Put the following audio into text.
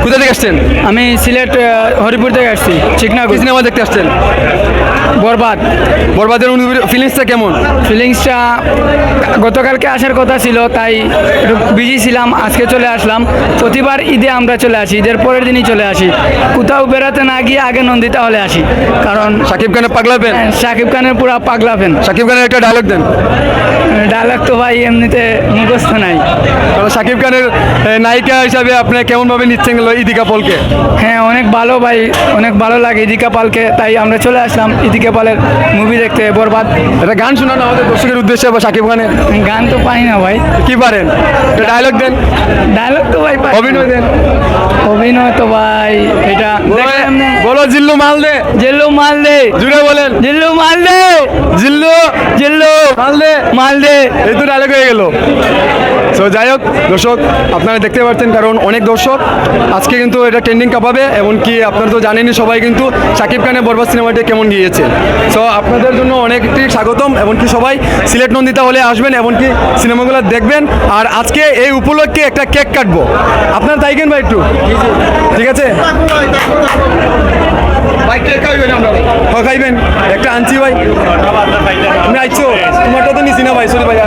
কোথা থেকে আসছেন? আমি সিলেট হরিপুর থেকে আসছি। কি সিনেমা দেখতে আসছেন? বরবাদ। বরবাদের ফিলিংসটা কেমন? ফিলিংসটা গতকালকে আসার কথা ছিল, তাই একটু বিজি ছিলাম, আজকে চলে আসলাম। প্রতিবার ঈদে আমরা চলে আসি, ঈদের পরের দিনই চলে আসি। কোথাও বেড়াতে না গিয়ে আগে নন্দিতা হলে আসি, কারণ শাকিব খানের পাগলা ফ্যান। শাকিব খানের পুরা পাগলা ফ্যান। শাকিব খানের একটা ডায়লগ দেন। ডায়লগ তো ভাই এমনিতে মুখস্থ নাই। কারণ শাকিব খানের নায়িকা হিসাবে আপনি কেমনভাবে নিচ্ছেন ইদিকা পলকে? হ্যাঁ, অনেক ভালো ভাই, অনেক ভালো লাগে ইদিকা পালকে, তাই আমরা চলে আসলাম ইদিকা পালের মুভি দেখতে বরবাদ। একটা গান শোনান আমাদের দর্শকের উদ্দেশ্যে বা শাকিব খানের। গান তো পাই না ভাই। কি পারেন? একটা ডায়লগ দেন। ডায়লগ তো ভাই অভিনয় দেন। অভিনয় তো ভাই এটা বলো জিল্লু মাল দে। জিল্লু মাল দে, জুড়ে বলেন। জিল্লু মাল দে, জিল্লু জিল্লু মাল দে। মাল দে। এই তো ডায়লগ হয়ে গেল। সো যাই হোক দর্শক, আপনারা দেখতে পাচ্ছেন কারণ অনেক দর্শক আজকে কিন্তু এটা ট্রেন্ডিং কাঁপাবে। এমনকি আপনারা তো জানেনই সবাই কিন্তু শাকিব খানের বরবাদ সিনেমাটি কেমন গিয়েছে। সো আপনাদের জন্য অনেকটি স্বাগতম। এমনকি সবাই সিলেট নন্দিতা হলে আসবেন, এমনকি সিনেমাগুলো দেখবেন। আর আজকে এই উপলক্ষে একটা কেক কাটবো, আপনারা তাইকেন ভাই একটু, ঠিক আছে? ভাই কেক খাইবেন? আপনারা খাইবেন? একটা আনছি ভাই। তুমি আইছো, তোমারটা তো নিছি না ভাই, সরি ভাই।